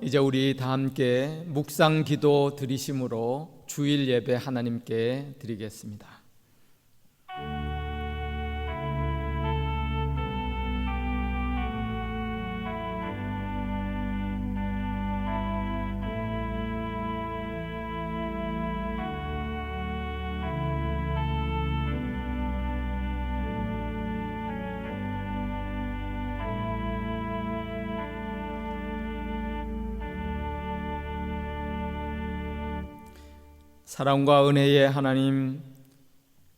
이제 우리 다 함께 묵상 기도 드리심으로 주일 예배 하나님께 드리겠습니다. 사랑과 은혜의 하나님,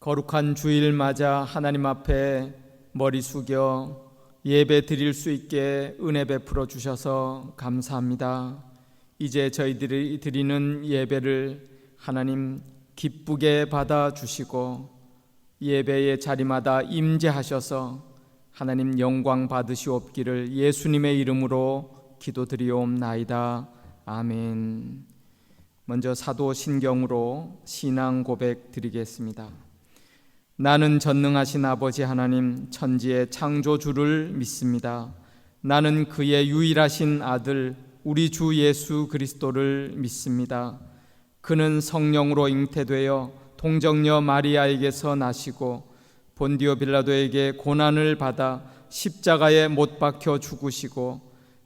거룩한 주일 맞아 하나님 앞에 머리 숙여 예배 드릴 수 있게 은혜 베풀어 주셔서 감사합니다. 이제 저희들이 드리는 예배를 하나님 기쁘게 받아 주시고 예배의 자리마다 임재하셔서 하나님 영광 받으시옵기를 예수님의 이름으로 기도드리옵나이다. 아멘. 먼저 사도신경으로 신앙 고백 드리겠습니다. 나는 전능하신 아버지 하나님 천지의 창조주를 믿습니다. 나는 그의 유일하신 아들 우리 주 예수 그리스도를 믿습니다. 그는 성령으로 잉태되어 동정녀 마리아에게서 나시고 본디오 빌라도에게 고난을 받아 십자가에 못 박혀 죽으시고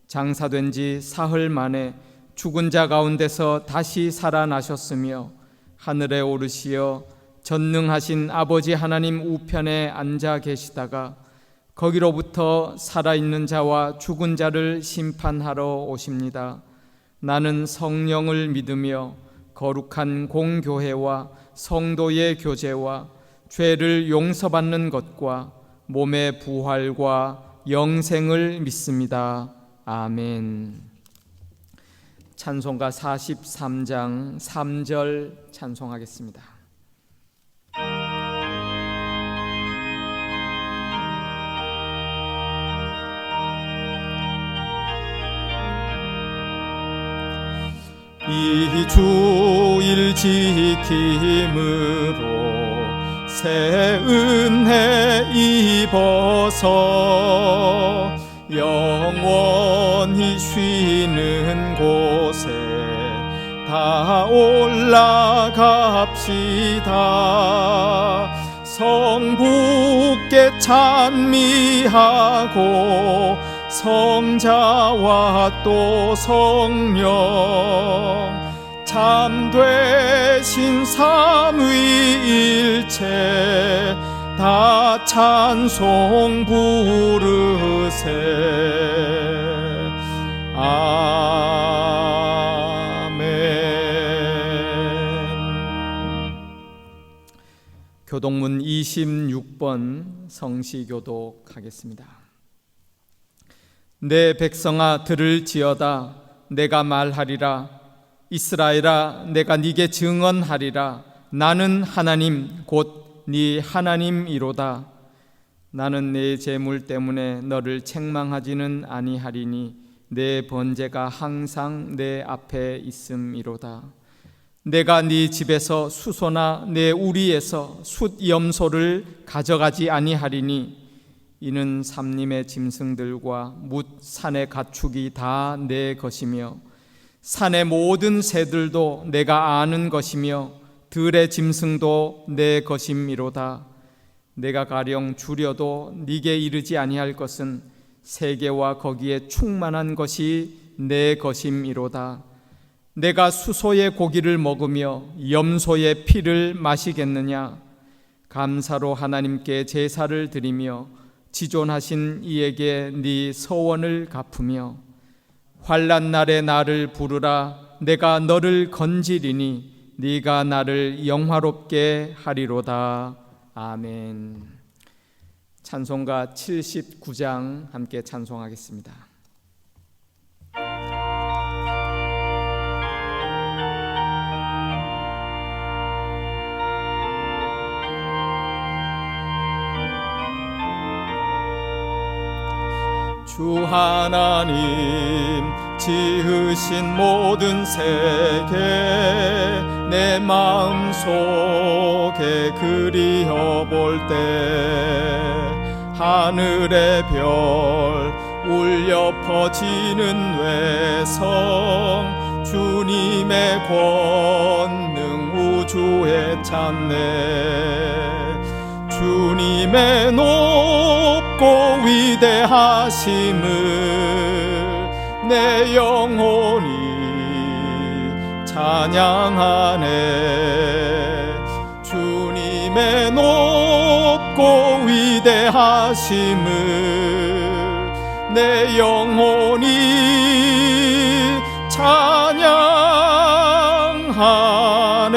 장사된 지 사흘 만에 죽은 자 가운데서 다시 살아나셨으며 하늘에 오르시어 전능하신 아버지 하나님 우편에 앉아 계시다가 거기로부터 살아있는 자와 죽은 자를 심판하러 오십니다. 나는 성령을 믿으며 거룩한 공교회와 성도의 교제와 죄를 용서받는 것과 몸의 부활과 영생을 믿습니다. 아멘. 찬송가 43장 3절 찬송하겠습니다. 이 주일 지킴으로 새 은혜 입어서 영원히 쉬는 곳에 다 올라갑시다. 성부께 찬미하고 성자와 또 성령 참되신 삼위일체 다 찬송 부르세. 아멘. 교동문 26번 성시교독하겠습니다. 내 백성아 들을지어다. 내가 말하리라. 이스라엘아 내가 네게 증언하리라. 나는 하나님 곧 네 하나님이로다. 나는 내 재물 때문에 너를 책망하지는 아니하리니 내 번제가 항상 내 앞에 있음이로다. 내가 네 집에서 수소나 내 우리에서 숫염소를 가져가지 아니하리니 이는 삼림의 짐승들과 뭇 산의 가축이 다 내 것이며 산의 모든 새들도 내가 아는 것이며 들의 짐승도 내 것임이로다. 내가 가령 줄여도 네게 이르지 아니할 것은 세계와 거기에 충만한 것이 내 것임이로다. 내가 수소의 고기를 먹으며 염소의 피를 마시겠느냐? 감사로 하나님께 제사를 드리며 지존하신 이에게 네 서원을 갚으며 환난 날에 나를 부르라. 내가 너를 건지리니 네가 나를 영화롭게 하리로다. 아멘. 찬송가 79장 함께 찬송하겠습니다. 주 하나님 지으신 모든 세계 내 마음속에 그리어볼 때 하늘의 별 울려 퍼지는 외성 주님의 권능 우주에 찬네. 주님의 높고 위대하심을 내 영혼이 찬양하네. 주님의 높고 위대하심을 내 영혼이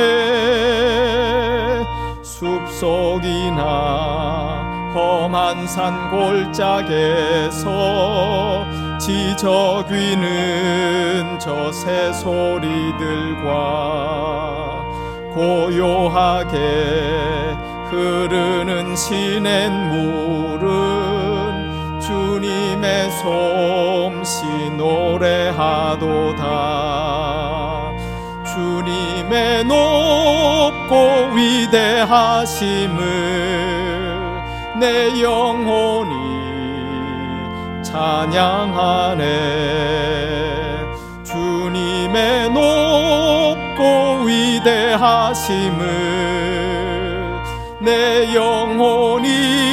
찬양하네. 숲속이나 험한 산 골짜기에서 지저귀는 저 새소리들과 고요하게 흐르는 시냇물은 주님의 솜씨 노래하도다. 주님의 높고 위대하심을 내 영혼이 찬양하네. 주님의 높고 위대하심을 내 영혼이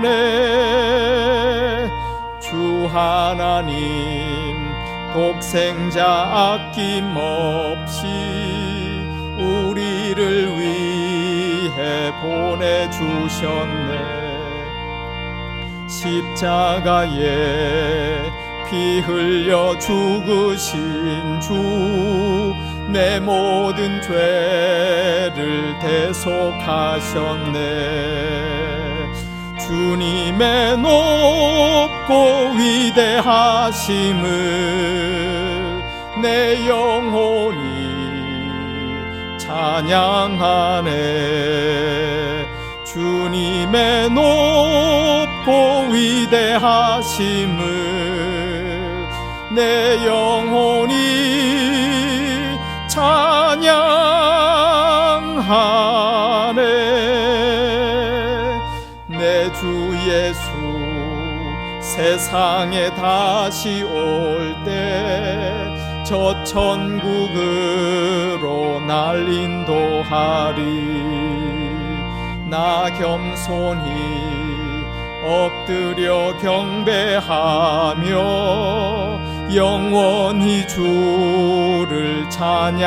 찬양하네. 주 하나님 독생자 아낌없이 우리를 위해 보내주셨네. 십자가에 피 흘려 죽으신 주 내 모든 죄를 대속하셨네. 주님의 높고 위대하심을 내 영혼이 찬양하네. 주님의 높고 위대하심을 내 영혼이 찬양하네. 내 주 예수 세상에 다시 올 때 저 천국으로 날 인도하리. 나 겸손히 엎드려 경배하며 영원히 주를 찬양하리라.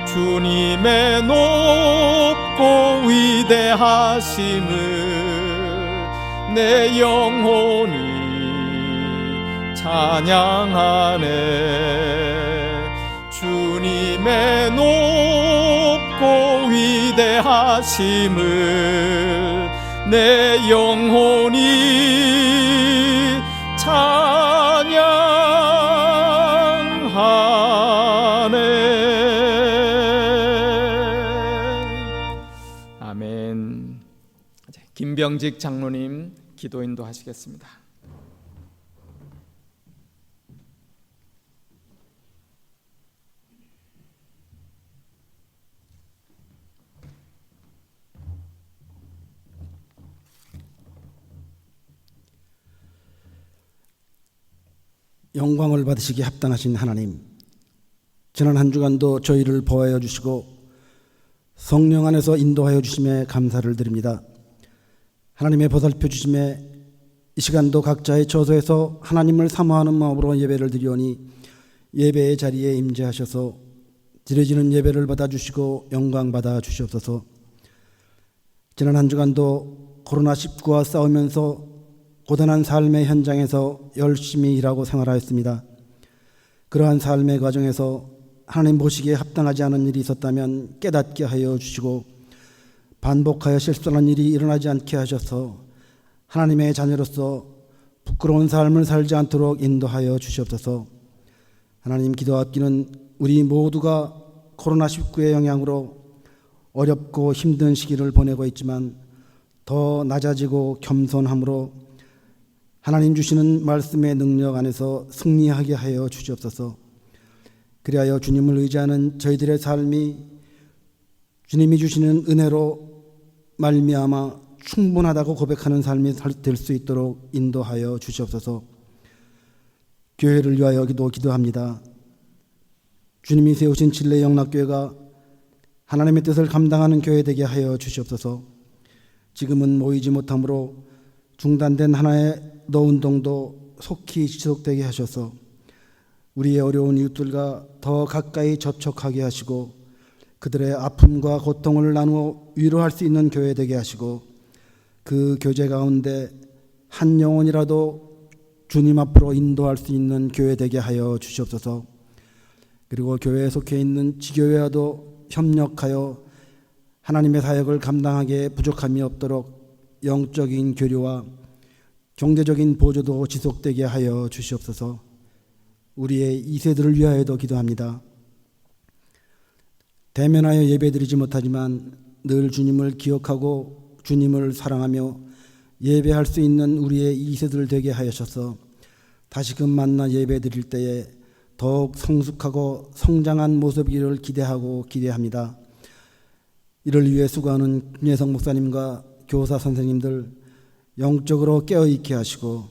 주님의 높고 위대하심을 내 영혼이 찬양하네. 주님의 높고 위대하심을 내 영혼이 찬양하네. 아멘. 김병직 장로님 기도 인도하시겠습니다. 영광을 받으시기 합당하신 하나님, 지난 한 주간도 저희를 보호하여 주시고 성령 안에서 인도하여 주심에 감사를 드립니다. 하나님의 보살펴 주심에 이 시간도 각자의 처소에서 하나님을 사모하는 마음으로 예배를 드리오니 예배의 자리에 임재하셔서 드려지는 예배를 받아주시고 영광 받아 주시옵소서. 지난 한 주간도 코로나19와 싸우면서 고단한 삶의 현장에서 열심히 일하고 생활하였습니다. 그러한 삶의 과정에서 하나님 보시기에 합당하지 않은 일이 있었다면 깨닫게 하여 주시고 반복하여 실수하는 일이 일어나지 않게 하셔서 하나님의 자녀로서 부끄러운 삶을 살지 않도록 인도하여 주시옵소서. 하나님, 기도하옵기는 우리 모두가 코로나19의 영향으로 어렵고 힘든 시기를 보내고 있지만 더 낮아지고 겸손함으로 하나님 주시는 말씀의 능력 안에서 승리하게 하여 주시옵소서. 그리하여 주님을 의지하는 저희들의 삶이 주님이 주시는 은혜로 말미암아 충분하다고 고백하는 삶이 될 수 있도록 인도하여 주시옵소서. 교회를 위하여 기도합니다. 주님이 세우신 진례 영락교회가 하나님의 뜻을 감당하는 교회 되게 하여 주시옵소서. 지금은 모이지 못함으로 중단된 하나의 노운동도 속히 지속되게 하셔서 우리의 어려운 이웃들과 더 가까이 접촉하게 하시고 그들의 아픔과 고통을 나누어 위로할 수 있는 교회 되게 하시고 그 교제 가운데 한 영혼이라도 주님 앞으로 인도할 수 있는 교회 되게 하여 주시옵소서. 그리고 교회에 속해 있는 지교회와도 협력하여 하나님의 사역을 감당하기에 부족함이 없도록 영적인 교류와 경제적인 보조도 지속되게 하여 주시옵소서. 우리의 2세들을 위하여도 기도합니다. 대면하여 예배드리지 못하지만 늘 주님을 기억하고 주님을 사랑하며 예배할 수 있는 우리의 2세들 되게 하셔서 다시금 만나 예배드릴 때에 더욱 성숙하고 성장한 모습이기를 기대합니다. 이를 위해 수고하는 김예성 목사님과 교사 선생님들 영적으로 깨어있게 하시고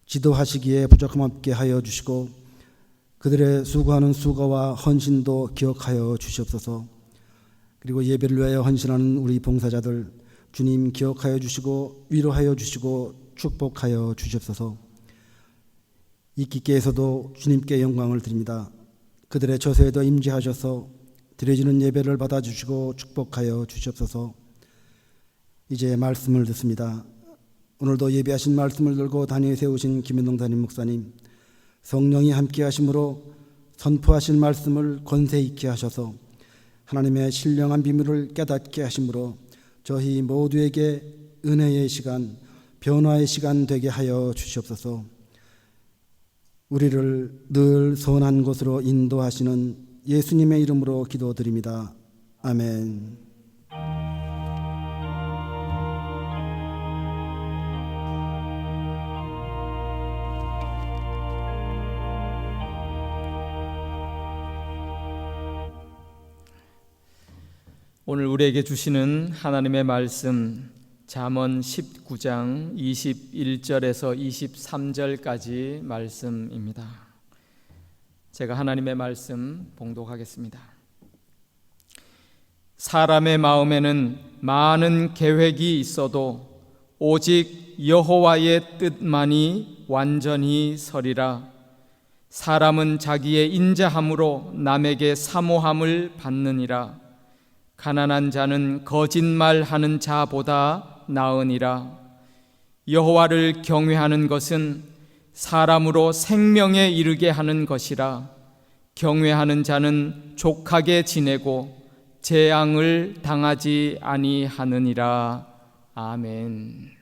지도하시기에 부족함 없게 하여 주시고 그들의 수고하는 수고와 헌신도 기억하여 주시옵소서. 그리고 예배를 위하여 헌신하는 우리 봉사자들 주님 기억하여 주시고 위로하여 주시고 축복하여 주시옵소서. 이 기께에서도 주님께 영광을 드립니다. 그들의 처소에도 임재하셔서 드려지는 예배를 받아주시고 축복하여 주시옵소서. 이제 말씀을 듣습니다. 오늘도 예배하신 말씀을 들고 단위에 세우신 김현동 담임 목사님, 성령이 함께 하심으로 선포하실 말씀을 권세 있게 하셔서 하나님의 신령한 비밀을 깨닫게 하심으로 저희 모두에게 은혜의 시간, 변화의 시간 되게 하여 주시옵소서. 우리를 늘 선한 곳으로 인도하시는 예수님의 이름으로 기도드립니다. 아멘. 오늘 우리에게 주시는 하나님의 말씀 잠언 19장 21절에서 23절까지 말씀입니다. 제가 하나님의 말씀 봉독하겠습니다. 사람의 마음에는 많은 계획이 있어도 오직 여호와의 뜻만이 완전히 서리라. 사람은 자기의 인자함으로 남에게 사모함을 받느니라. 가난한 자는 거짓말하는 자보다 나으니라. 여호와를 경외하는 것은 사람으로 생명에 이르게 하는 것이라. 경외하는 자는 족하게 지내고 재앙을 당하지 아니하느니라. 아멘.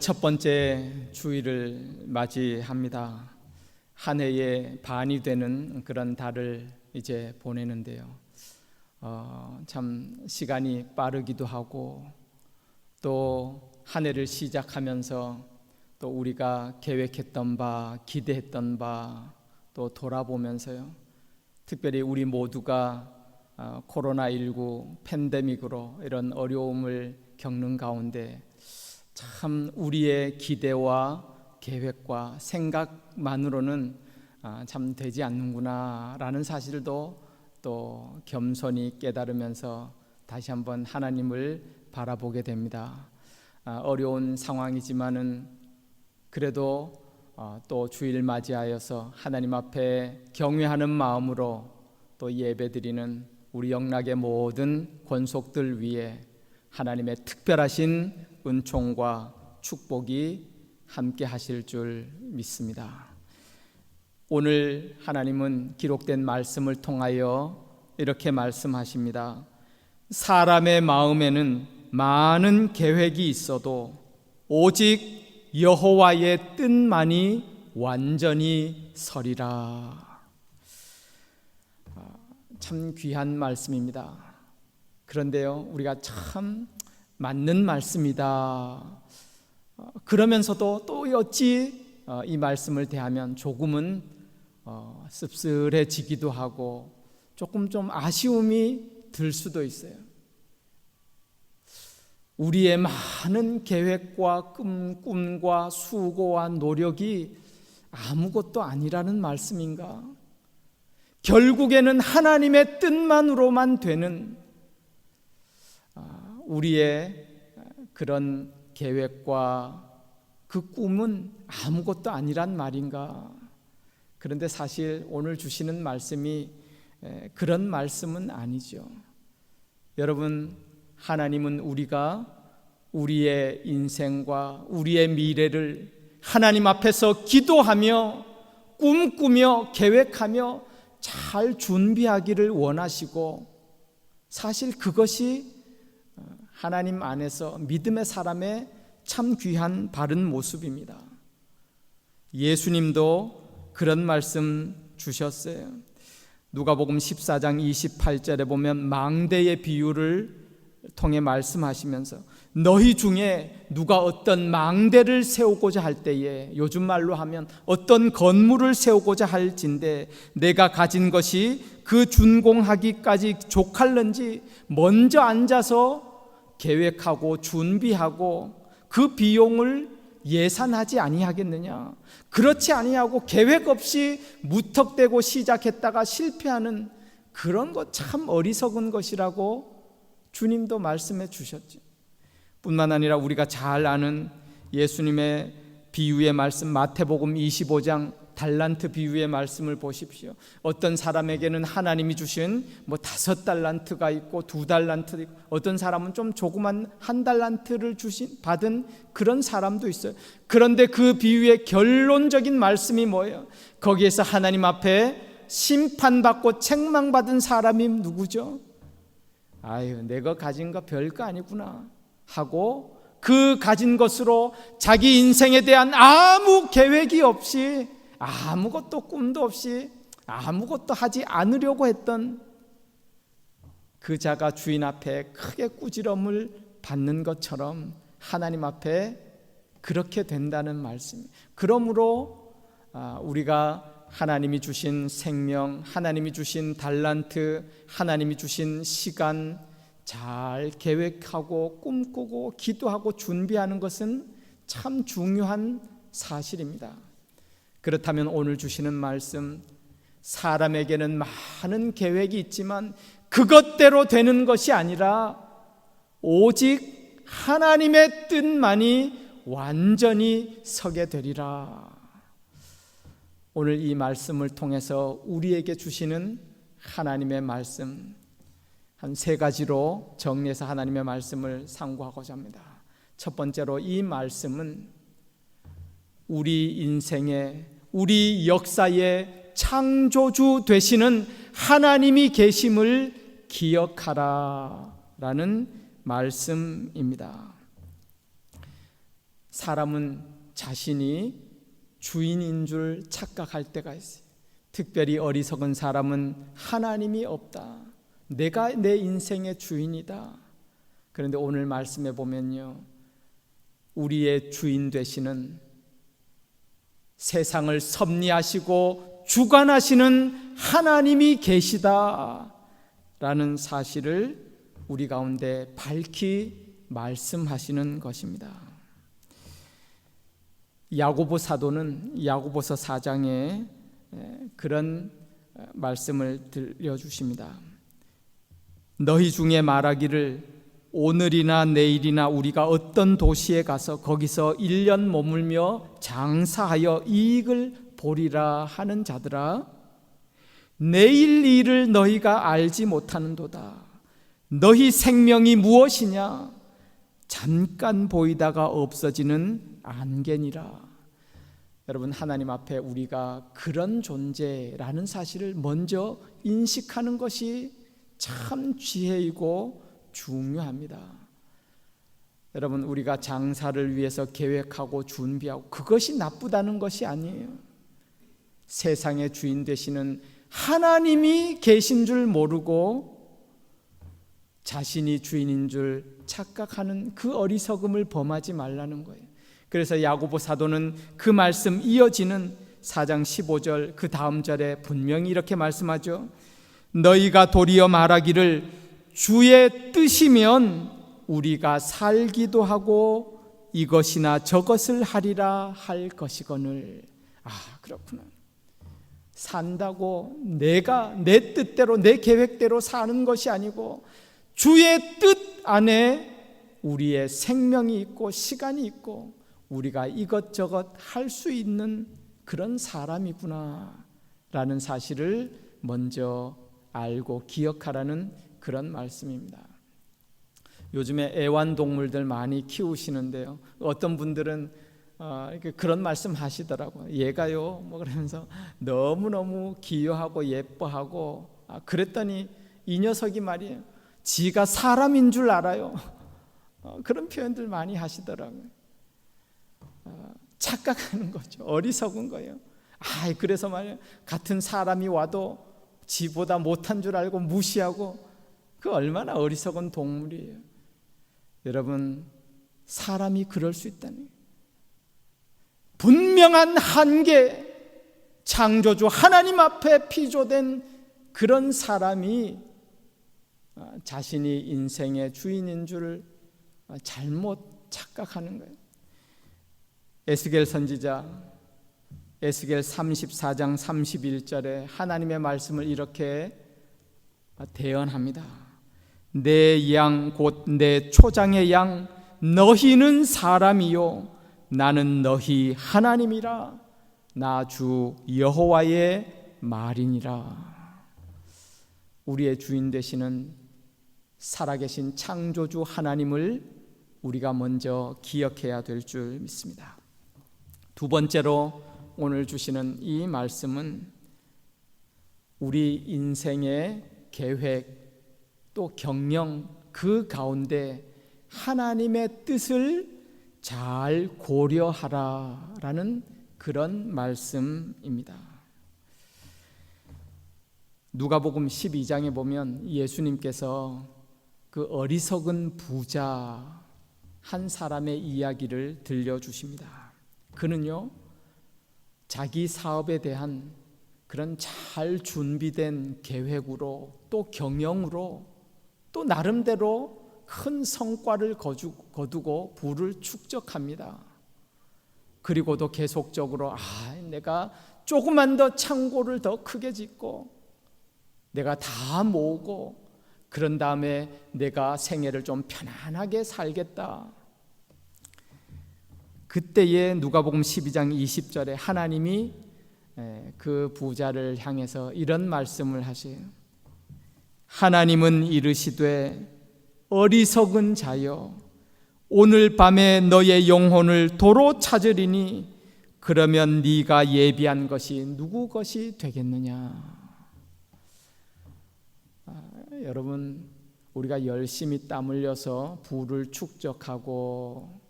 첫 번째 주일을 맞이합니다. 한 해의 반이 되는 그런 달을 이제 보내는데요. 참 시간이 빠르기도 하고 또 한 해를 시작하면서 또 우리가 계획했던 바, 기대했던 바 또 돌아보면서요. 특별히 우리 모두가 코로나19 팬데믹으로 이런 어려움을 겪는 가운데 참 우리의 기대와 계획과 생각만으로는 참 되지 않는구나 라는 사실도 또 겸손히 깨달으면서 다시 한번 하나님을 바라보게 됩니다. 어려운 상황이지만은 그래도 또 주일 맞이하여서 하나님 앞에 경외하는 마음으로 또 예배드리는 우리 영락의 모든 권속들 위에 하나님의 특별하신 은총과 축복이 함께 하실 줄 믿습니다. 오늘 하나님은 기록된 말씀을 통하여 이렇게 말씀하십니다. 사람의 마음에는 많은 계획이 있어도 오직 여호와의 뜻만이 완전히 서리라. 참 귀한 말씀입니다. 그런데요, 우리가 참 맞는 말씀이다. 그러면서도 또 어찌 이 말씀을 대하면 조금은 씁쓸해지기도 하고 조금 좀 아쉬움이 들 수도 있어요. 우리의 많은 계획과 꿈과 수고와 노력이 아무것도 아니라는 말씀인가? 결국에는 하나님의 뜻만으로만 되는 우리의 그런 계획과 그 꿈은 아무것도 아니란 말인가? 그런데 사실 오늘 주시는 말씀이 그런 말씀은 아니죠. 여러분, 하나님은 우리가 우리의 인생과 우리의 미래를 하나님 앞에서 기도하며 꿈꾸며 계획하며 잘 준비하기를 원하시고, 사실 그것이 하나님 안에서 믿음의 사람의 참 귀한 바른 모습입니다. 예수님도 그런 말씀 주셨어요. 누가복음 14장 28절에 보면 망대의 비유를 통해 말씀하시면서 너희 중에 누가 어떤 망대를 세우고자 할 때에, 요즘 말로 하면 어떤 건물을 세우고자 할진대 내가 가진 것이 그 준공하기까지 족할는지 먼저 앉아서 계획하고 준비하고 그 비용을 예산하지 아니하겠느냐? 그렇지 아니하고 계획 없이 무턱대고 시작했다가 실패하는 그런 것 참 어리석은 것이라고 주님도 말씀해 주셨죠. 뿐만 아니라 우리가 잘 아는 예수님의 비유의 말씀, 마태복음 25장 달란트 비유의 말씀을 보십시오. 어떤 사람에게는 하나님이 주신 5달란트가 있고 2달란트 있고, 어떤 사람은 좀 조그만 1달란트를 받은 그런 사람도 있어요. 그런데 그 비유의 결론적인 말씀이 뭐예요? 거기에서 하나님 앞에 심판받고 책망받은 사람이 누구죠? 아유, 내가 가진 거 별거 아니구나 하고 그 가진 것으로 자기 인생에 대한 아무 계획이 없이, 아무것도 꿈도 없이, 아무것도 하지 않으려고 했던 그 자가 주인 앞에 크게 꾸지럼을 받는 것처럼 하나님 앞에 그렇게 된다는 말씀. 그러므로 우리가 하나님이 주신 생명, 하나님이 주신 달란트, 하나님이 주신 시간 잘 계획하고 꿈꾸고 기도하고 준비하는 것은 참 중요한 사실입니다. 그렇다면 오늘 주시는 말씀, 사람에게는 많은 계획이 있지만 그것대로 되는 것이 아니라 오직 하나님의 뜻만이 완전히 서게 되리라. 오늘 이 말씀을 통해서 우리에게 주시는 하나님의 말씀, 한 3가지로 정리해서 하나님의 말씀을 상고하고자 합니다. 첫 번째로, 이 말씀은 우리 인생의, 우리 역사의 창조주 되시는 하나님이 계심을 기억하라 라는 말씀입니다. 사람은 자신이 주인인 줄 착각할 때가 있어요. 특별히 어리석은 사람은 하나님이 없다, 내가 내 인생의 주인이다. 그런데 오늘 말씀에 보면요, 우리의 주인 되시는, 세상을 섭리하시고 주관하시는 하나님이 계시다라는 사실을 우리 가운데 밝히 말씀하시는 것입니다. 야고보 사도는 야고보서 4장에 그런 말씀을 들려주십니다. 너희 중에 말하기를 오늘이나 내일이나 우리가 어떤 도시에 가서 거기서 1년 머물며 장사하여 이익을 보리라 하는 자들아, 내일 일을 너희가 알지 못하는도다. 너희 생명이 무엇이냐? 잠깐 보이다가 없어지는 안개니라. 여러분, 하나님 앞에 우리가 그런 존재라는 사실을 먼저 인식하는 것이 참 지혜이고 중요합니다. 여러분, 우리가 장사를 위해서 계획하고 준비하고 그것이 나쁘다는 것이 아니에요. 세상의 주인 되시는 하나님이 계신 줄 모르고 자신이 주인인 줄 착각하는 그 어리석음을 범하지 말라는 거예요. 그래서 야고보 사도는 그 말씀 이어지는 4장 15절 그 다음 절에 분명히 이렇게 말씀하죠. 너희가 도리어 말하기를 주의 뜻이면 우리가 살기도 하고 이것이나 저것을 하리라 할 것이거늘. 그렇구나. 산다고 내가 내 뜻대로 내 계획대로 사는 것이 아니고 주의 뜻 안에 우리의 생명이 있고 시간이 있고 우리가 이것저것 할 수 있는 그런 사람이구나 라는 사실을 먼저 알고 기억하라는 그런 말씀입니다. 요즘에 애완동물들 많이 키우시는데요, 어떤 분들은 그런 말씀 하시더라고요. 얘가요 뭐 그러면서 너무너무 귀여하고 예뻐하고, 그랬더니 이 녀석이 말이에요, 지가 사람인 줄 알아요. 그런 표현들 많이 하시더라고요. 착각하는 거죠. 어리석은 거예요. 그래서 말이에요, 같은 사람이 와도 지보다 못한 줄 알고 무시하고, 그 얼마나 어리석은 동물이에요. 여러분, 사람이 그럴 수 있다니. 분명한 한계, 창조주 하나님 앞에 피조된 그런 사람이 자신이 인생의 주인인 줄 잘못 착각하는 거예요. 에스겔 선지자 에스겔 34장 31절에 하나님의 말씀을 이렇게 대언합니다. 내 양 곧 내 초장의 양 너희는 사람이요 나는 너희 하나님이라. 나 주 여호와의 말이니라. 우리의 주인 되시는 살아계신 창조주 하나님을 우리가 먼저 기억해야 될 줄 믿습니다. 두 번째로 오늘 주시는 이 말씀은 우리 인생의 계획 또 경영 그 가운데 하나님의 뜻을 잘 고려하라라는 그런 말씀입니다. 누가복음 12장에 보면 예수님께서 그 어리석은 부자 한 사람의 이야기를 들려주십니다. 그는요, 자기 사업에 대한 그런 잘 준비된 계획으로 또 경영으로 또 나름대로 큰 성과를 거두고 부를 축적합니다. 그리고도 계속적으로 내가 조금만 더 창고를 더 크게 짓고 내가 다 모으고 그런 다음에 내가 생애를 좀 편안하게 살겠다. 그때에 누가복음 12장 20절에 하나님이 그 부자를 향해서 이런 말씀을 하세요. 하나님은 이르시되 어리석은 자여 오늘 밤에 너의 영혼을 도로 찾으리니 그러면 네가 예비한 것이 누구 것이 되겠느냐. 여러분, 우리가 열심히 땀 흘려서 부를 축적하고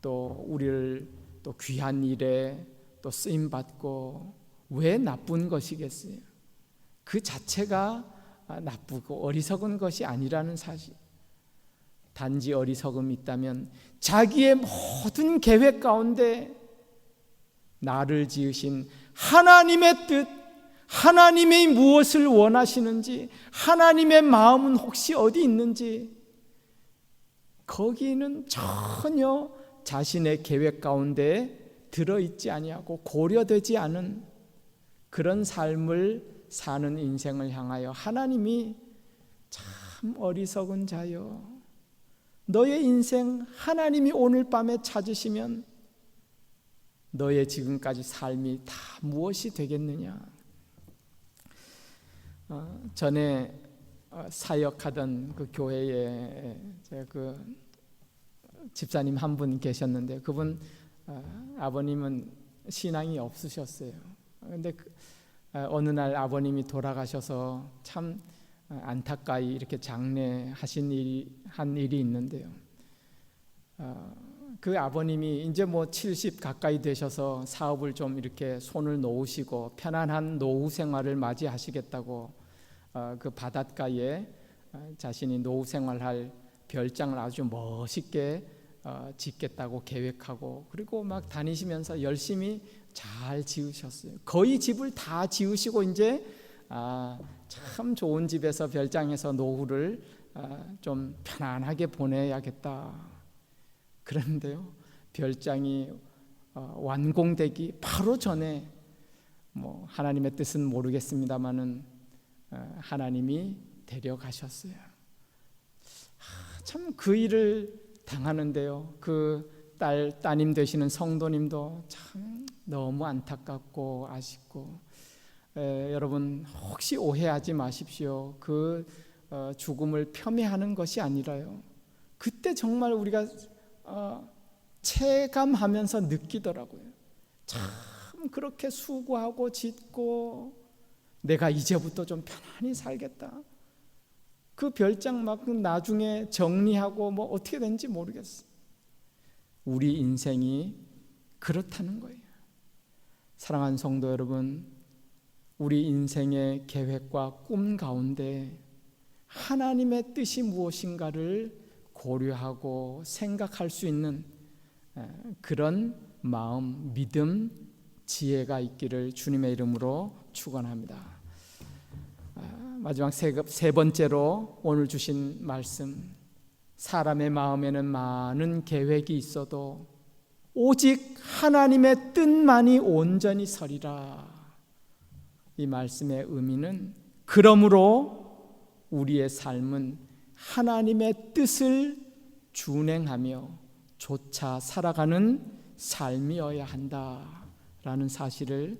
또 우리를 또 귀한 일에 또 쓰임 받고 왜 나쁜 것이겠어요? 그 자체가 나쁘고 어리석은 것이 아니라는 사실. 단지 어리석음이 있다면 자기의 모든 계획 가운데 나를 지으신 하나님의 뜻, 하나님이 무엇을 원하시는지, 하나님의 마음은 혹시 어디 있는지 거기는 전혀 자신의 계획 가운데 들어있지 아니하고 고려되지 않은 그런 삶을 사는 인생을 향하여 하나님이 참 어리석은 자여, 너의 인생 하나님이 오늘 밤에 찾으시면 너의 지금까지 삶이 다 무엇이 되겠느냐. 전에 사역하던 그 교회에 그 집사님 한 분 계셨는데 그분 아버님은 신앙이 없으셨어요. 근데 어느 날 아버님이 돌아가셔서 참 안타까이 이렇게 장례하신 한 일이 있는데요. 그 아버님이 이제 뭐 70 가까이 되셔서 사업을 좀 이렇게 손을 놓으시고 편안한 노후 생활을 맞이하시겠다고 그 바닷가에 자신이 노후 생활할 별장을 아주 멋있게 짓겠다고 계획하고, 그리고 막 다니시면서 열심히 잘 지으셨어요. 거의 집을 다 지으시고 이제 참 좋은 집에서 별장에서 노후를 좀 편안하게 보내야겠다. 그런데요, 별장이 완공되기 바로 전에 뭐 하나님의 뜻은 모르겠습니다만은 하나님이 데려가셨어요. 참 그 일을 당하는데요, 그 따님 되시는 성도님도 참 너무 안타깝고 아쉽고, 여러분 혹시 오해하지 마십시오. 그 죽음을 폄훼하는 것이 아니라요, 그때 정말 우리가 체감하면서 느끼더라고요. 참 그렇게 수고하고 짓고 내가 이제부터 좀 편안히 살겠다. 그 별장 막 나중에 정리하고 뭐 어떻게 되는지 모르겠어요. 우리 인생이 그렇다는 거예요. 사랑하는 성도 여러분, 우리 인생의 계획과 꿈 가운데 하나님의 뜻이 무엇인가를 고려하고 생각할 수 있는 그런 마음, 믿음, 지혜가 있기를 주님의 이름으로 축원합니다. 마지막 세 번째로 오늘 주신 말씀, 사람의 마음에는 많은 계획이 있어도 오직 하나님의 뜻만이 온전히 서리라. 이 말씀의 의미는, 그러므로 우리의 삶은 하나님의 뜻을 준행하며 조차 살아가는 삶이어야 한다라는 사실을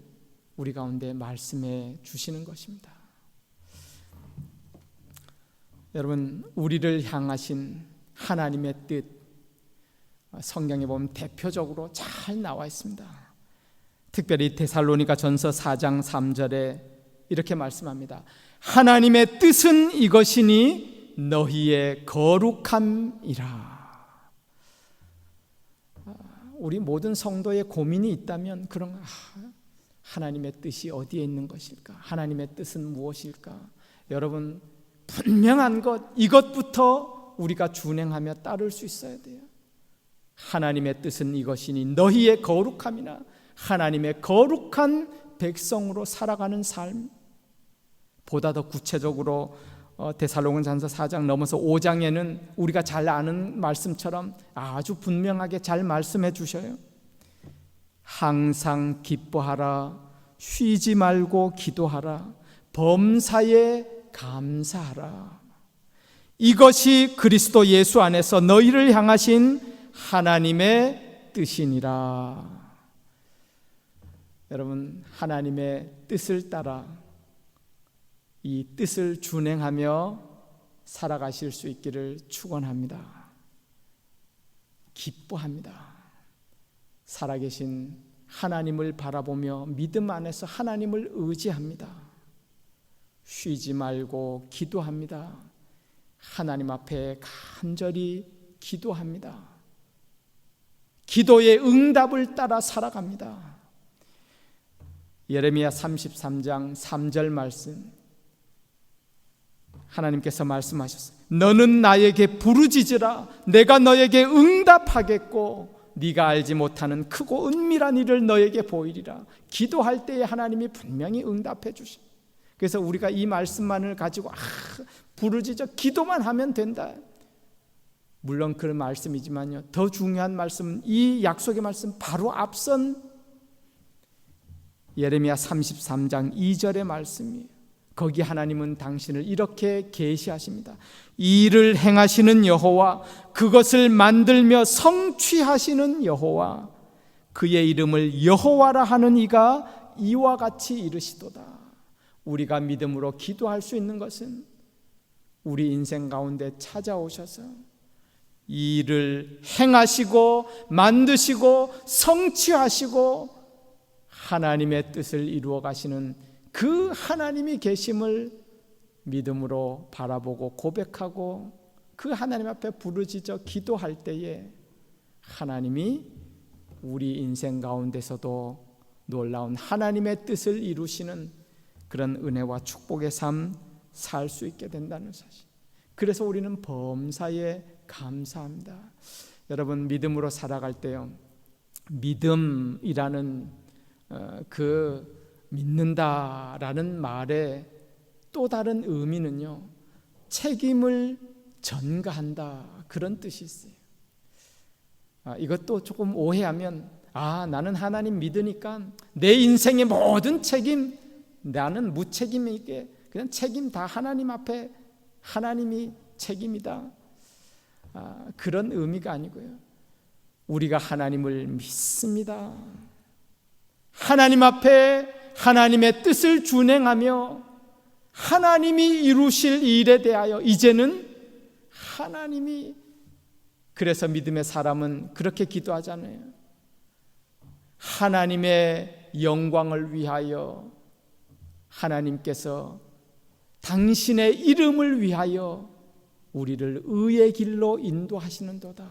우리 가운데 말씀해 주시는 것입니다. 여러분, 우리를 향하신 하나님의 뜻, 성경에 보면 대표적으로 잘 나와 있습니다. 특별히 데살로니가 전서 4장 3절에 이렇게 말씀합니다. 하나님의 뜻은 이것이니 너희의 거룩함이라. 우리 모든 성도의 고민이 있다면 그런, 하나님의 뜻이 어디에 있는 것일까? 하나님의 뜻은 무엇일까? 여러분, 분명한 것, 이것부터 우리가 준행하며 따를 수 있어야 돼요. 하나님의 뜻은 이것이니 너희의 거룩함이나, 하나님의 거룩한 백성으로 살아가는 삶. 보다 더 구체적으로 데살로니가전서 4장 넘어서 5장에는 우리가 잘 아는 말씀처럼 아주 분명하게 잘 말씀해 주셔요. 항상 기뻐하라, 쉬지 말고 기도하라, 범사에 감사하라. 이것이 그리스도 예수 안에서 너희를 향하신 하나님의 뜻이니라. 여러분, 하나님의 뜻을 따라 이 뜻을 준행하며 살아가실 수 있기를 축원합니다. 기뻐합니다. 살아계신 하나님을 바라보며 믿음 안에서 하나님을 의지합니다. 쉬지 말고 기도합니다. 하나님 앞에 간절히 기도합니다. 기도의 응답을 따라 살아갑니다. 예레미야 33장 3절 말씀, 하나님께서 말씀하셨어요. 너는 나에게 부르짖으라. 내가 너에게 응답하겠고 네가 알지 못하는 크고 은밀한 일을 너에게 보이리라. 기도할 때에 하나님이 분명히 응답해 주셔. 그래서 우리가 이 말씀만을 가지고 부르짖어 기도만 하면 된다. 물론 그런 말씀이지만요, 더 중요한 말씀은 이 약속의 말씀 바로 앞선 예레미야 33장 2절의 말씀이에요. 거기 하나님은 당신을 이렇게 계시하십니다. 이 일을 행하시는 여호와, 그것을 만들며 성취하시는 여호와, 그의 이름을 여호와라 하는 이가 이와 같이 이르시도다. 우리가 믿음으로 기도할 수 있는 것은 우리 인생 가운데 찾아오셔서 이 일을 행하시고 만드시고 성취하시고 하나님의 뜻을 이루어 가시는 그 하나님이 계심을 믿음으로 바라보고 고백하고 그 하나님 앞에 부르짖어 기도할 때에 하나님이 우리 인생 가운데서도 놀라운 하나님의 뜻을 이루시는 그런 은혜와 축복의 삶 살 수 있게 된다는 사실. 그래서 우리는 범사에 감사합니다. 여러분, 믿음으로 살아갈 때요, 믿음이라는 그 믿는다라는 말의 또 다른 의미는요, 책임을 전가한다, 그런 뜻이 있어요. 이것도 조금 오해하면 나는 하나님 믿으니까 내 인생의 모든 책임, 나는 무책임이게 그냥 책임 다 하나님 앞에, 하나님이 책임이다, 그런 의미가 아니고요, 우리가 하나님을 믿습니다. 하나님 앞에 하나님의 뜻을 준행하며 하나님이 이루실 일에 대하여 이제는 하나님이, 그래서 믿음의 사람은 그렇게 기도하잖아요. 하나님의 영광을 위하여 하나님께서 당신의 이름을 위하여 우리를 의의 길로 인도하시는도다.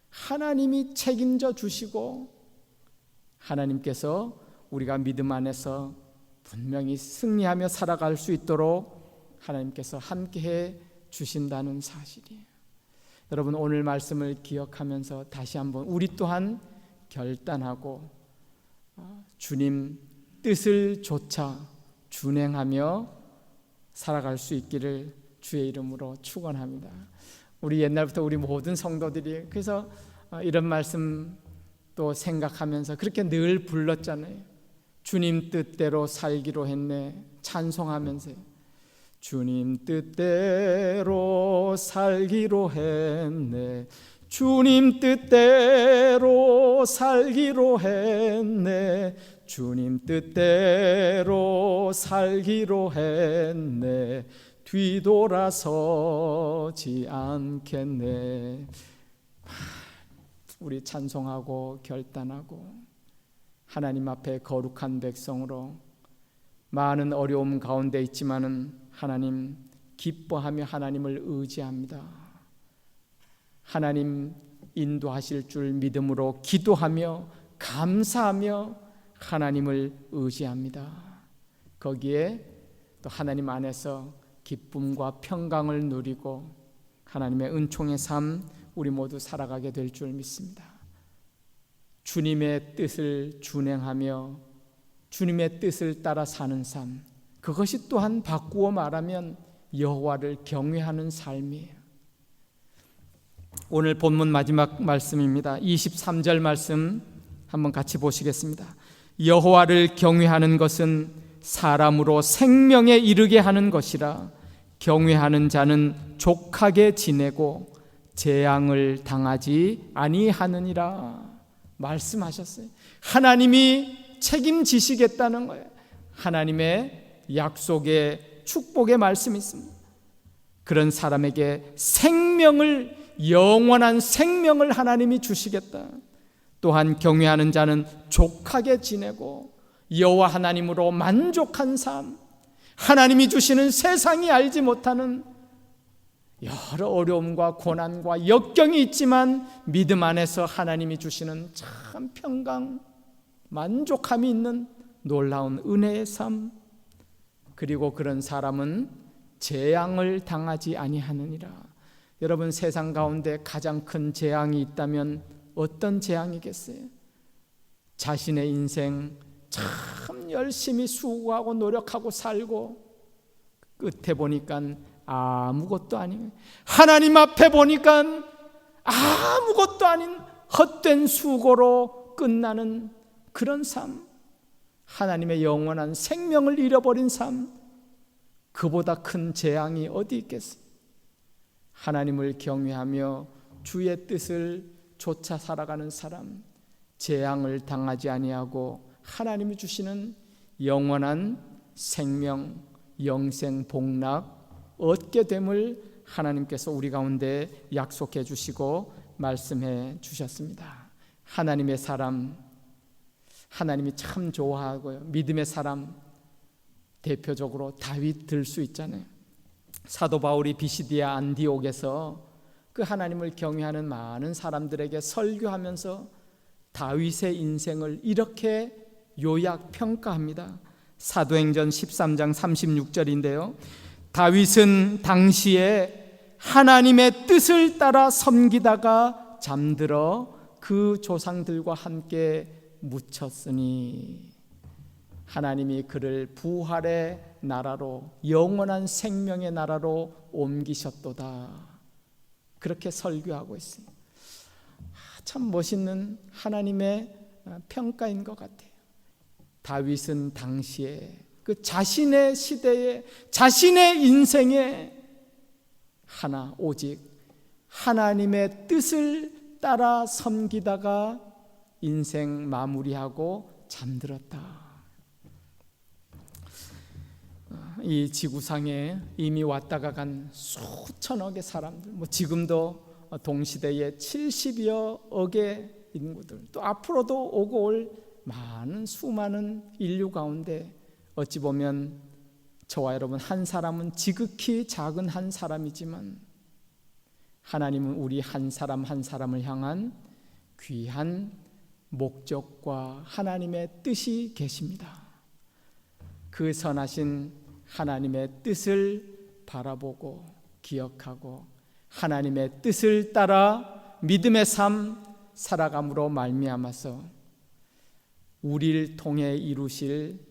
하나님이 책임져 주시고 하나님께서 우리가 믿음 안에서 분명히 승리하며 살아갈 수 있도록 하나님께서 함께해 주신다는 사실이에요. 여러분, 오늘 말씀을 기억하면서 다시 한번 우리 또한 결단하고 주님 뜻을 조차 준행하며 살아갈 수 있기를 주의 이름으로 축원합니다. 우리 옛날부터 우리 모든 성도들이 그래서 이런 말씀 또 생각하면서 그렇게 늘 불렀잖아요. 주님 뜻대로 살기로 했네, 찬송하면서 주님 뜻대로 살기로 했네, 주님 뜻대로 살기로 했네, 주님 뜻대로 살기로 했네, 뒤돌아서지 않겠네. 우리 찬송하고 결단하고 하나님 앞에 거룩한 백성으로 많은 어려움 가운데 있지만은 하나님 기뻐하며 하나님을 의지합니다. 하나님 인도하실 줄 믿음으로 기도하며 감사하며 하나님을 의지합니다. 거기에 또 하나님 안에서 기쁨과 평강을 누리고 하나님의 은총의 삶 우리 모두 살아가게 될 줄 믿습니다. 주님의 뜻을 준행하며 주님의 뜻을 따라 사는 삶, 그것이 또한 바꾸어 말하면 여호와를 경외하는 삶이에요. 오늘 본문 마지막 말씀입니다. 23절 말씀 한번 같이 보시겠습니다. 여호와를 경외하는 것은 사람으로 생명에 이르게 하는 것이라 경외하는 자는 족하게 지내고 재앙을 당하지 아니하느니라 말씀하셨어요. 하나님이 책임지시겠다는 거예요. 하나님의 약속의 축복의 말씀이 있습니다. 그런 사람에게 생명을, 영원한 생명을 하나님이 주시겠다. 또한 경외하는 자는 족하게 지내고 여호와 하나님으로 만족한 삶, 하나님이 주시는 세상이 알지 못하는 여러 어려움과 고난과 역경이 있지만 믿음 안에서 하나님이 주시는 참 평강, 만족함이 있는 놀라운 은혜의 삶, 그리고 그런 사람은 재앙을 당하지 아니하느니라. 여러분, 세상 가운데 가장 큰 재앙이 있다면 어떤 재앙이겠어요? 자신의 인생 참 열심히 수고하고 노력하고 살고 끝에 보니까 아무것도 아닌, 하나님 앞에 보니까 아무것도 아닌 헛된 수고로 끝나는 그런 삶, 하나님의 영원한 생명을 잃어버린 삶, 그보다 큰 재앙이 어디 있겠어요? 하나님을 경외하며 주의 뜻을 쫓아 살아가는 사람, 재앙을 당하지 아니하고 하나님이 주시는 영원한 생명, 영생, 복락 얻게 됨을 하나님께서 우리 가운데 약속해 주시고 말씀해 주셨습니다. 하나님의 사람, 하나님이 참 좋아하고요, 믿음의 사람, 대표적으로 다윗 들 수 있잖아요. 사도 바울이 비시디아 안디옥에서 그 하나님을 경외하는 많은 사람들에게 설교하면서 다윗의 인생을 이렇게 요약 평가합니다. 사도행전 13장 36절인데요. 다윗은 당시에 하나님의 뜻을 따라 섬기다가 잠들어 그 조상들과 함께 묻혔으니 하나님이 그를 부활의 나라로, 영원한 생명의 나라로 옮기셨도다. 그렇게 설교하고 있어요. 참 멋있는 하나님의 평가인 것 같아요. 다윗은 당시에 그 자신의 시대에, 자신의 인생에 하나 오직 하나님의 뜻을 따라 섬기다가 인생 마무리하고 잠들었다. 이 지구상에 이미 왔다가 간 수천억의 사람들, 지금도 동시대에 70여 억의 인구들, 또 앞으로도 오고 올 많은 수많은 인류 가운데 어찌 보면 저와 여러분 한 사람은 지극히 작은 한 사람이지만 하나님은 우리 한 사람 한 사람을 향한 귀한 목적과 하나님의 뜻이 계십니다. 그 선하신 하나님의 뜻을 바라보고 기억하고 하나님의 뜻을 따라 믿음의 삶 살아감으로 말미암아서 우리를 통해 이루실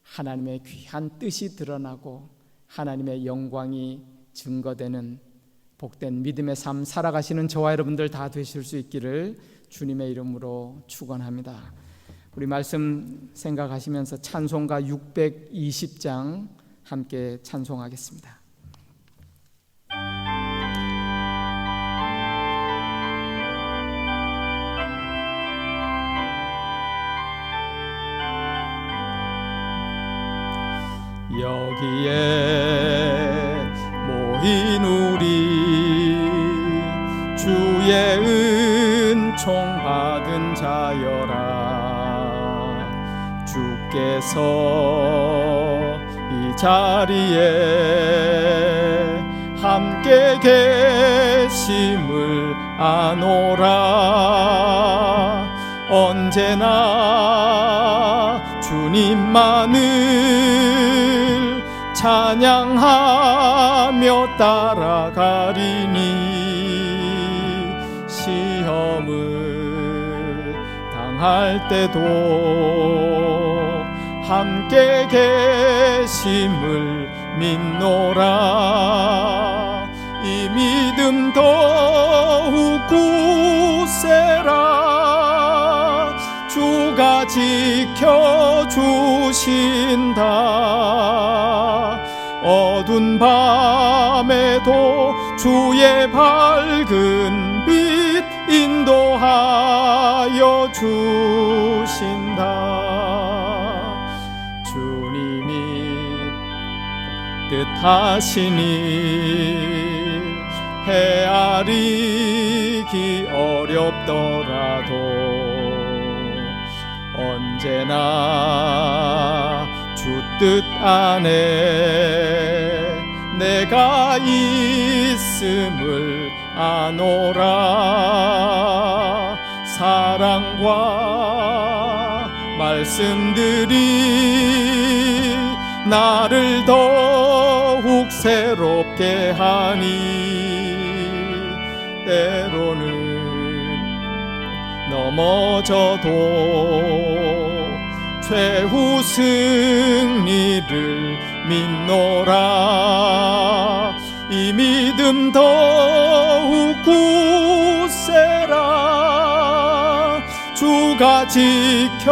하나님의 귀한 뜻이 드러나고 하나님의 영광이 증거되는 복된 믿음의 삶 살아가시는 저와 여러분들 다 되실 수 있기를 주님의 이름으로 축원합니다. 우리 말씀 생각하시면서 찬송가 620장 함께 찬송하겠습니다. 여기에 모인 우리 주의 은총 받은 자여라. 주께서 이 자리에 함께 계심을 아노라. 언제나 주님만을 찬양하며 따라가리니 시험을 당할 때도 함께 계심을 믿노라. 이 믿음 더욱 굳세라. 주가 지켜주신다. 어두운 밤에도 주의 밝은 빛 인도하여 주신다. 주님이 뜻하시니 헤아리기 어렵더라도 언제나 주 뜻 안에 내가 있음을 아노라. 사랑과 말씀들이 나를 더욱 새롭게 하니 때로는 넘어져도 최후 승리를 믿노라. 이 믿음 더욱 굳세라. 주가 지켜주신다.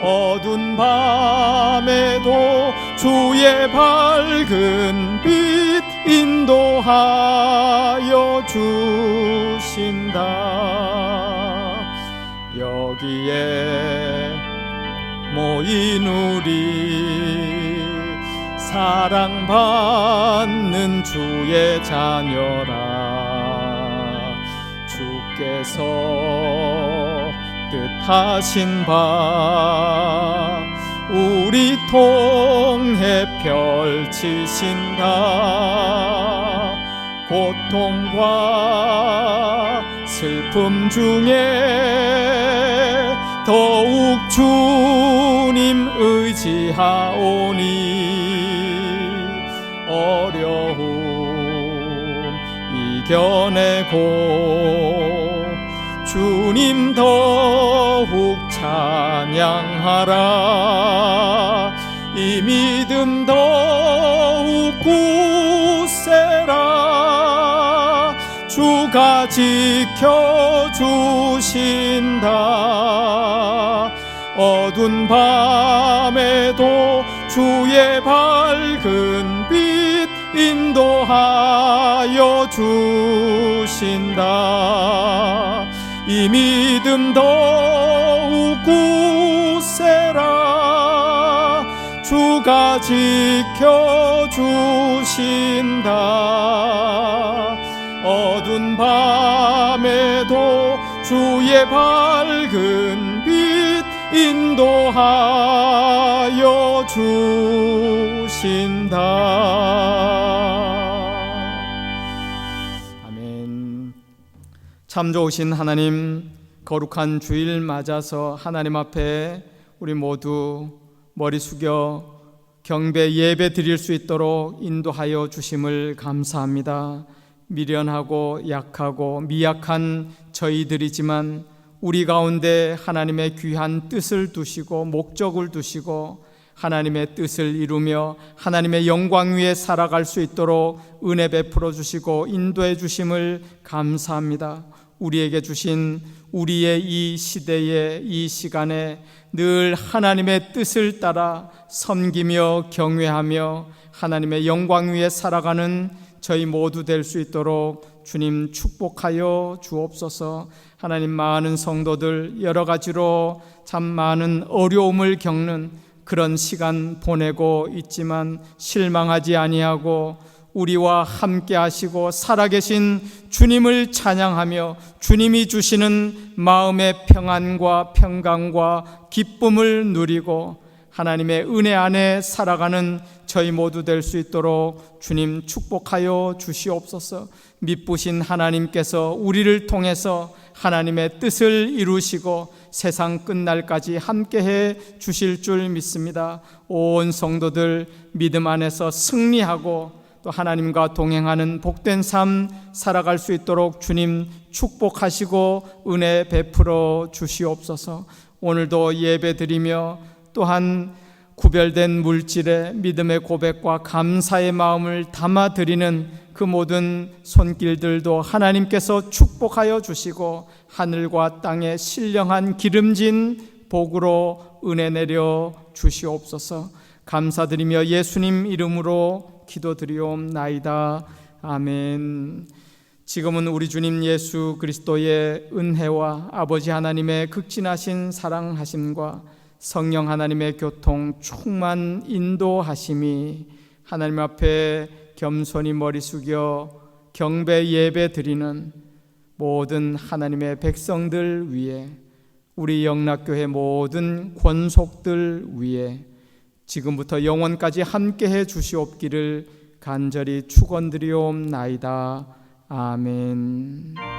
어두운 밤에도 주의 밝은 빛 인도하여 주신다. 여기에 모인 우리 사랑받는 주의 자녀라. 주께서 뜻하신 바 우리 통해 펼치신다. 고통과 슬픔 중에 더욱 주님 의지하오니 어려움 이겨내고 주님 더욱 찬양하라. 이 믿음 더욱 굳세라. 주가 지켜주신다. 어두운 밤에도 주의 밝은 빛 인도하여 주신다. 이 믿음 더욱 굳세라. 주가 지켜주신다. 어두운 밤에도 주의 밝은 빛 인도하여 주신다. 아멘. 참 좋으신 하나님, 거룩한 주일 맞아서 하나님 앞에 우리 모두 머리 숙여 경배 예배 드릴 수 있도록 인도하여 주심을 감사합니다. 미련하고 약하고 미약한 저희들이지만 우리 가운데 하나님의 귀한 뜻을 두시고 목적을 두시고 하나님의 뜻을 이루며 하나님의 영광 위에 살아갈 수 있도록 은혜 베풀어 주시고 인도해 주심을 감사합니다. 우리에게 주신 우리의 이 시대의 이 시간에 늘 하나님의 뜻을 따라 섬기며 경외하며 하나님의 영광 위에 살아가는 저희 모두 될 수 있도록 주님 축복하여 주옵소서. 하나님, 많은 성도들 여러 가지로 참 많은 어려움을 겪는 그런 시간 보내고 있지만 실망하지 아니하고 우리와 함께 하시고 살아계신 주님을 찬양하며 주님이 주시는 마음의 평안과 평강과 기쁨을 누리고 하나님의 은혜 안에 살아가는 저희 모두 될 수 있도록 주님 축복하여 주시옵소서. 미쁘신 하나님께서 우리를 통해서 하나님의 뜻을 이루시고 세상 끝날까지 함께해 주실 줄 믿습니다. 온 성도들 믿음 안에서 승리하고 또 하나님과 동행하는 복된 삶 살아갈 수 있도록 주님 축복하시고 은혜 베풀어 주시옵소서. 오늘도 예배드리며 또한 구별된 물질에 믿음의 고백과 감사의 마음을 담아드리는 그 모든 손길들도 하나님께서 축복하여 주시고 하늘과 땅에 신령한 기름진 복으로 은혜 내려 주시옵소서. 감사드리며 예수님 이름으로 기도드리옵나이다. 아멘. 지금은 우리 주님 예수 그리스도의 은혜와 아버지 하나님의 극진하신 사랑하심과 성령 하나님의 교통 충만 인도하심이 하나님 앞에 겸손히 머리 숙여 경배 예배 드리는 모든 하나님의 백성들 위에, 우리 영락교회 모든 권속들 위에 지금부터 영원까지 함께해 주시옵기를 간절히 축원드리옵나이다. 아멘.